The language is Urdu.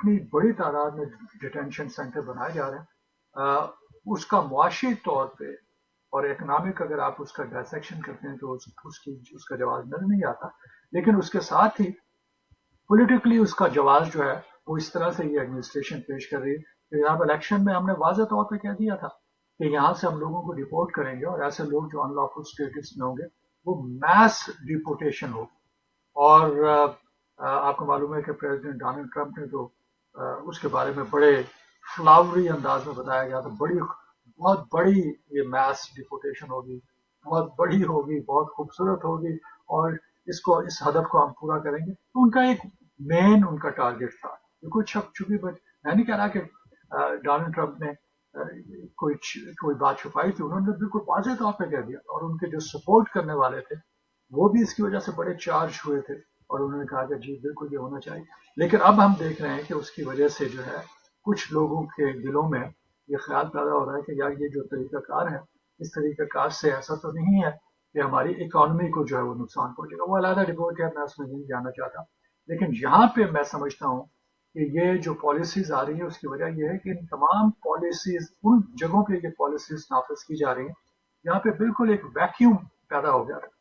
اتنی بڑی تعداد میں ڈیٹینشن سینٹر بنائے جا رہے ہیں، اس کا معاشی طور پہ اور اکنامک اگر آپ اس کا ڈائسیکشن کرتے ہیں تو اس کا جواز نظر نہیں آتا. لیکن اس کے ساتھ ہی پولیٹیکلی اس کا جواز جو ہے وہ اس طرح سے یہ ایڈمنسٹریشن پیش کر رہی ہے کہ جناب الیکشن میں ہم نے واضح طور پہ کہہ دیا تھا کہ یہاں سے ہم لوگوں کو ڈپورٹ کریں گے، اور ایسے لوگ جو ان لافل اسٹیٹس میں ہوں گے وہ میس ڈپورٹیشن ہوگی. اور آپ کو معلوم ہے کہ پریزیڈنٹ ڈونلڈ ٹرمپ نے تو اس کے بارے میں بڑے فلاوری انداز میں بتایا گیا تھا، بہت بڑی یہ میس ڈپورٹیشن ہوگی، بہت بڑی ہوگی، بہت خوبصورت ہوگی، اور اس ہدف کو ہم پورا کریں گے. تو ان کا ایک مین ان کا ٹارگیٹ تھا. کچھ اب چونکہ میں نہیں کہہ رہا کہ ڈونلڈ ٹرمپ نے کوئی بات چھپائی تھی، انہوں نے بالکل واضح طور پہ کہہ دیا، اور ان کے جو سپورٹ کرنے والے تھے وہ بھی اس کی وجہ سے بڑے چارج ہوئے تھے، اور انہوں نے کہا کہ جی بالکل یہ ہونا چاہیے. لیکن اب ہم دیکھ رہے ہیں کہ اس کی وجہ سے جو ہے کچھ لوگوں کے دلوں میں یہ خیال پیدا ہو رہا ہے کہ یار یہ جو طریقہ کار ہے، اس طریقہ کار سے ایسا تو نہیں ہے کہ ہماری اکانومی کو جو ہے وہ نقصان پہنچے گا. وہ علیحدہ رپورٹ ہے، میں اس میں نہیں جانا چاہتا. لیکن یہاں پہ میں سمجھتا ہوں کہ یہ جو پالیسیز آ رہی ہیں اس کی وجہ یہ ہے کہ ان تمام پالیسیز ان جگہوں پہ یہ پالیسیز نافذ کی جا رہی ہیں جہاں پہ بالکل ایک ویکیوم پیدا ہو گیا ہے.